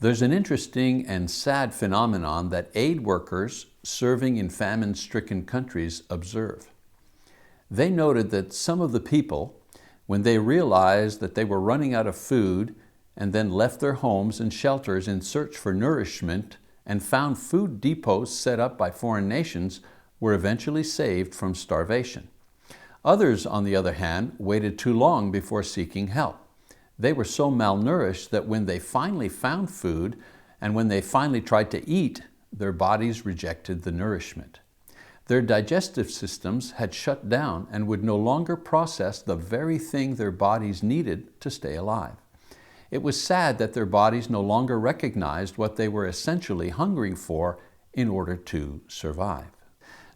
There's an interesting and sad phenomenon that aid workers serving in famine-stricken countries observe. They noted that some of the people, when they realized that they were running out of food and then left their homes and shelters in search for nourishment and found food depots set up by foreign nations, were eventually saved from starvation. Others, on the other hand, waited too long before seeking help. They were so malnourished that when they finally found food and when they finally tried to eat, their bodies rejected the nourishment. Their digestive systems had shut down and would no longer process the very thing their bodies needed to stay alive. It was sad that their bodies no longer recognized what they were essentially hungering for in order to survive.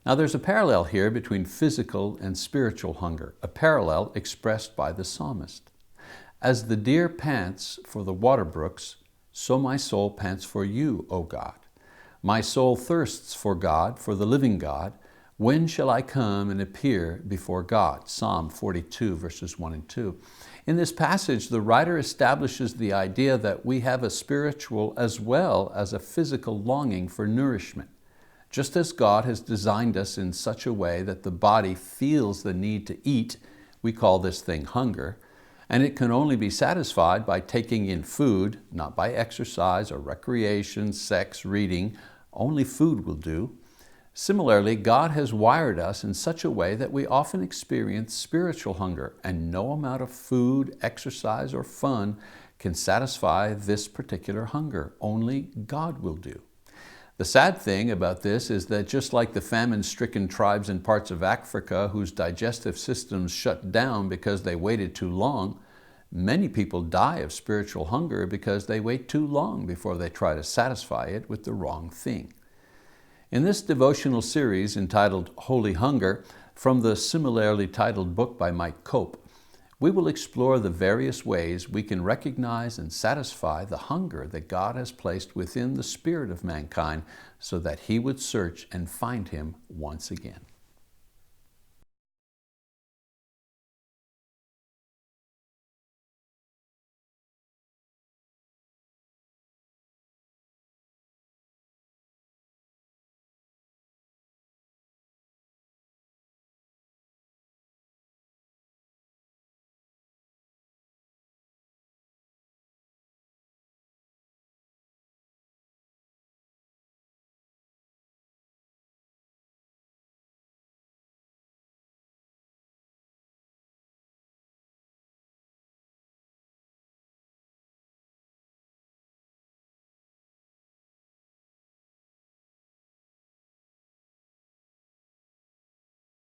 Now there's a parallel here between physical and spiritual hunger, a parallel expressed by the psalmist. As the deer pants for the water brooks, so my soul pants for you, O God. My soul thirsts for God, for the living God. When shall I come and appear before God? Psalm 42, verses 1 and 2. In this passage, the writer establishes the idea that we have a spiritual as well as a physical longing for nourishment. Just as God has designed us in such a way that the body feels the need to eat, we call this thing hunger, and it can only be satisfied by taking in food, not by exercise or recreation, sex, reading. Only food will do. Similarly, God has wired us in such a way that we often experience spiritual hunger, and no amount of food, exercise, or fun can satisfy this particular hunger. Only God will do. The sad thing about this is that just like the famine-stricken tribes in parts of Africa whose digestive systems shut down because they waited too long, many people die of spiritual hunger because they wait too long before they try to satisfy it with the wrong thing. In this devotional series entitled Holy Hunger, from the similarly titled book by Mike Cope, we will explore the various ways we can recognize and satisfy the hunger that God has placed within the spirit of mankind so that He would search and find Him once again.